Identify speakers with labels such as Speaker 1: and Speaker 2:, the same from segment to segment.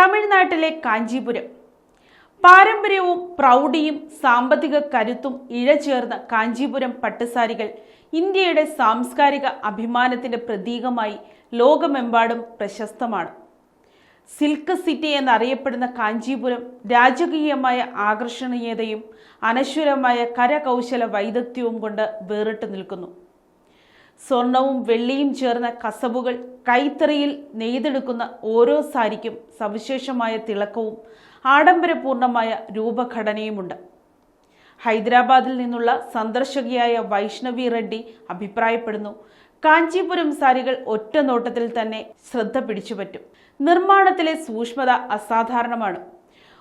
Speaker 1: തമിഴ്നാട്ടിലെ കാഞ്ചീപുരം. പാരമ്പര്യവും പ്രൗഢിയും സാമ്പത്തിക കരുത്തും ഇഴചേർന്ന കാഞ്ചീപുരം പട്ടുസാരികൾ ഇന്ത്യയുടെ സാംസ്കാരിക അഭിമാനത്തിന്റെ പ്രതീകമായി ലോകമെമ്പാടും പ്രശസ്തമാണ്. സിൽക്ക് സിറ്റി എന്നറിയപ്പെടുന്ന കാഞ്ചീപുരം രാജകീയമായ ആകർഷണീയതയും അനശ്വരമായ കരകൗശല വൈദഗ്ധ്യവും കൊണ്ട് വേറിട്ട് നിൽക്കുന്നു. സ്വർണവും വെള്ളിയും ചേർന്ന കസവുകൾ കൈത്തറിയിൽ നെയ്തെടുക്കുന്ന ഓരോ സാരിക്കും സവിശേഷമായ തിളക്കവും ആഡംബരപൂർണമായ രൂപഘടനയുമുണ്ട്. ഹൈദരാബാദിൽ നിന്നുള്ള സന്ദർശകയായ വൈഷ്ണവി റെഡ്ഡി അഭിപ്രായപ്പെടുന്നു, കാഞ്ചീപുരം സാരികൾ ഒറ്റ നോട്ടത്തിൽ തന്നെ ശ്രദ്ധ പിടിച്ചുപറ്റും. നിർമ്മാണത്തിലെ സൂക്ഷ്മത അസാധാരണമാണ്.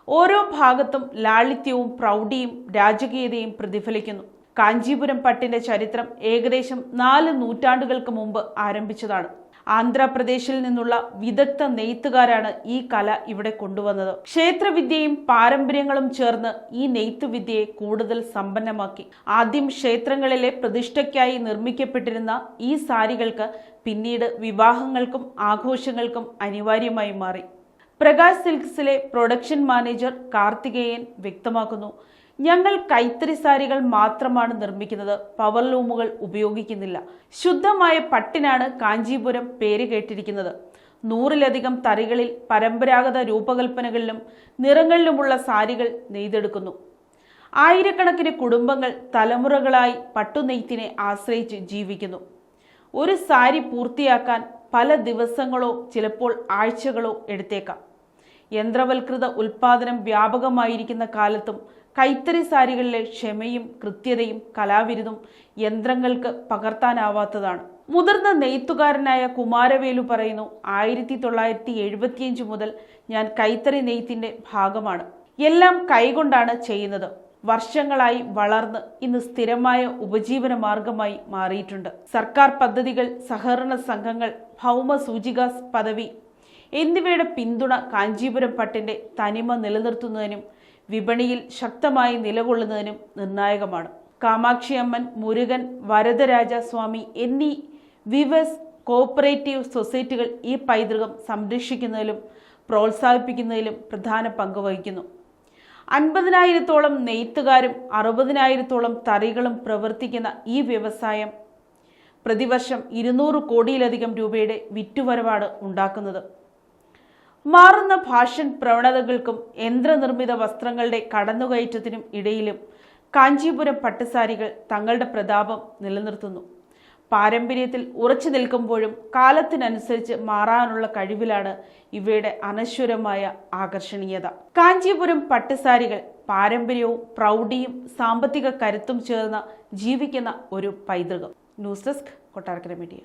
Speaker 1: ഓരോ ഭാഗത്തും ലാളിത്യവും പ്രൗഢിയും രാജകീയതയും പ്രതിഫലിക്കുന്നു. കാഞ്ചീപുരം പട്ടിന്റെ ചരിത്രം ഏകദേശം 4 നൂറ്റാണ്ടുകൾക്ക് മുമ്പ് ആരംഭിച്ചതാണ്. ആന്ധ്രാപ്രദേശിൽ നിന്നുള്ള വിദഗ്ധ നെയ്ത്തുകാരാണ് ഈ കല ഇവിടെ കൊണ്ടുവന്നത്. ക്ഷേത്രവിദ്യയും പാരമ്പര്യങ്ങളും ചേർന്ന് ഈ നെയ്ത്തുവിദ്യയെ കൂടുതൽ സമ്പന്നമാക്കി. ആദ്യം ക്ഷേത്രങ്ങളിലെ പ്രതിഷ്ഠയ്ക്കായി നിർമ്മിക്കപ്പെട്ടിരുന്ന ഈ സാരികൾക്ക് പിന്നീട് വിവാഹങ്ങൾക്കും ആഘോഷങ്ങൾക്കും അനിവാര്യമായി മാറി. പ്രകാശ് സിൽക്സിലെ പ്രൊഡക്ഷൻ മാനേജർ കാർത്തികേയൻ വ്യക്തമാക്കുന്നു, ഞങ്ങൾ കൈത്തറി സാരികൾ മാത്രമാണ് നിർമ്മിക്കുന്നത്, പവർലൂമുകൾ ഉപയോഗിക്കുന്നില്ല. ശുദ്ധമായ പട്ടിനാണ് കാഞ്ചീപുരം പേര് കേട്ടിരിക്കുന്നത്. 100-ലധികം തറികളിൽ പരമ്പരാഗത രൂപകൽപ്പനകളിലും നിറങ്ങളിലുമുള്ള സാരികൾ നെയ്തെടുക്കുന്നു. ആയിരക്കണക്കിന് കുടുംബങ്ങൾ തലമുറകളായി പട്ടുനെയ്ത്തിനെ ആശ്രയിച്ച് ജീവിക്കുന്നു. ഒരു സാരി പൂർത്തിയാക്കാൻ പല ദിവസങ്ങളോ ചിലപ്പോൾ ആഴ്ചകളോ എടുത്തേക്കാം. യന്ത്രവൽകൃത ഉൽപാദനം വ്യാപകമായിരിക്കുന്ന കാലത്തും കൈത്തറി സാരികളിലെ ക്ഷമയും കൃത്യതയും കലാവിരുതും യന്ത്രങ്ങൾക്ക് പകർത്താനാവാത്തതാണ്. മുതിർന്ന നെയ്ത്തുകാരനായ കുമാരവേലു പറയുന്നു, 1975 മുതൽ ഞാൻ കൈത്തറി നെയ്ത്തിന്റെ ഭാഗമാണ്. എല്ലാം കൈകൊണ്ടാണ് ചെയ്യുന്നത്. വർഷങ്ങളായി വളർന്ന് ഇന്ന് സ്ഥിരമായ ഉപജീവന മാർഗമായി മാറിയിട്ടുണ്ട്. സർക്കാർ പദ്ധതികൾ, സഹകരണ സംഘങ്ങൾ, ഭൗമ സൂചികാ പദവി എന്നിവയുടെ പിന്തുണ കാഞ്ചീപുരം പട്ടിന്റെ തനിമ നിലനിർത്തുന്നതിനും വിപണിയിൽ ശക്തമായി നിലകൊള്ളുന്നതിനും നിർണായകമാണ്. കാമാക്ഷിയമ്മൻ, മുരുകൻ, വരദരാജ സ്വാമി എന്നീ വിവേഴ്സ് കോഓപ്പറേറ്റീവ് സൊസൈറ്റികൾ ഈ പൈതൃകം സംരക്ഷിക്കുന്നതിലും പ്രോത്സാഹിപ്പിക്കുന്നതിലും പ്രധാന പങ്ക് വഹിക്കുന്നു. 50,000-ഓളം നെയ്ത്തുകാരും 60,000-ഓളം തറികളും പ്രവർത്തിക്കുന്ന ഈ വ്യവസായം പ്രതിവർഷം 200 കോടിയിലധികം രൂപയുടെ വിറ്റുവരവാണ് ഉണ്ടാക്കുന്നത്. മാറുന്ന ഫാഷൻ പ്രവണതകൾക്കും യന്ത്രനിർമ്മിത വസ്ത്രങ്ങളുടെ കടന്നുകയറ്റത്തിനും ഇടയിലും കാഞ്ചീപുരം പട്ടുസാരികൾ തങ്ങളുടെ പ്രതാപം നിലനിർത്തുന്നു. പാരമ്പര്യത്തിൽ ഉറച്ചു നിൽക്കുമ്പോഴും കാലത്തിനനുസരിച്ച് മാറാനുള്ള കഴിവിലാണ് ഇവയുടെ അനശ്വരമായ ആകർഷണീയത. കാഞ്ചീപുരം പട്ടുസാരികൾ പാരമ്പര്യവും പ്രൗഢിയും സാമ്പത്തിക കരുത്തും ചേർന്ന ജീവിക്കുന്ന ഒരു പൈതൃകം. News desk, Kottarakkara media.